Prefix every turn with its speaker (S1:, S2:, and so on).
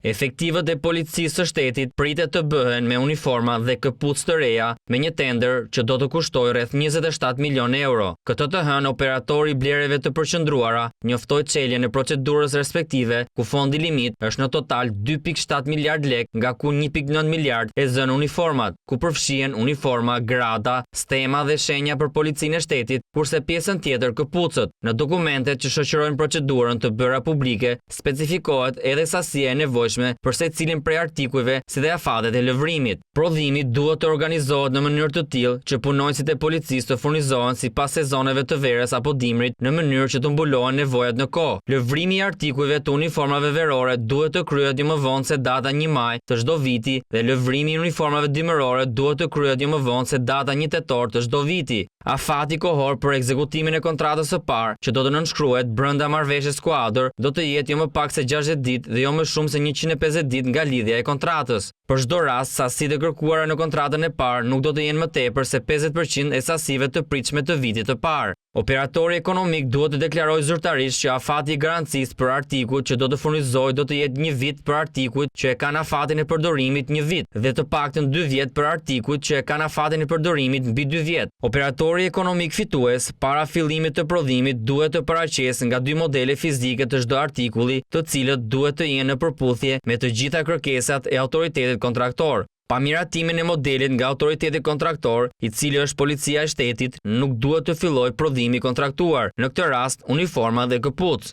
S1: Efektivët e policisë së shtetit pritet të bëhen me uniforma dhe këpucë të reja me një tender që do të kushtoj rreth 27 milion euro. Këtë të hënë operatori i blerjeve të përqendruara njoftoi çeljen e procedurës respektive, ku fondi limit është në total 2.7 miliard lek, nga ku 1.9 miliard e zënë uniformat, ku përfshihen uniforma, grada, stema dhe shenja për policinë e shtetit, kurse pjesën tjetër këpucët. Në dokumentet që shoqërojnë procedurën të bëra publike, specifikohet edhe sasia e nevojshme për secilin prej artikujve si dhe afatet e lëvrimit. Prodhimi duhet të organizohet në mënyrë të tillë që punonjësit e policisë të furnizohen sipas sezoneve të verës apo dimrit në mënyrë që të mbulohen nevojat në kohë. Lëvrimi i artikujve të uniformave verore duhet të kryhet jo më vonë se data 1 maj të çdo viti dhe lëvrimi i uniformave dimërore duhet të kryhet jo më vonë se data 1 tetor të çdo viti. Afati kohor për ekzekutimin e kontratës së parë, që do të nënshkruhet brenda marrëveshjes skuadër, do të jetë jo më pak se 60 ditë dhe jo më shumë se 150 ditë nga lidhja e kontratës. Për çdo rast, sasitë e kërkuara në kontratën e parë nuk do të jenë më tepër se 50% e sasive të pritshme të vitit të parë. Operatori ekonomik duhet të deklarojë zyrtarisht që afati i garancisë për artikujt që do të furnizojë do të jetë 1 vit për artikujt që e kanë afatin e përdorimit 1 vit dhe të paktën 2 vjet për artikujt që e kanë afatin e përdorimit mbi 2 vjet. Operatori ekonomik fitues para fillimit të prodhimit duhet të paraqesë nga 2 modele fizike të çdo artikulli, të cilët duhet të jenë në përputhje me të gjitha kërkesat e autoritetit kontraktor. Pa miratimin e modelit nga autoriteti kontraktor, i cili është policia e shtetit, nuk duhet të fillojë prodhimi kontraktuar, në këtë rast uniforma dhe këpucë.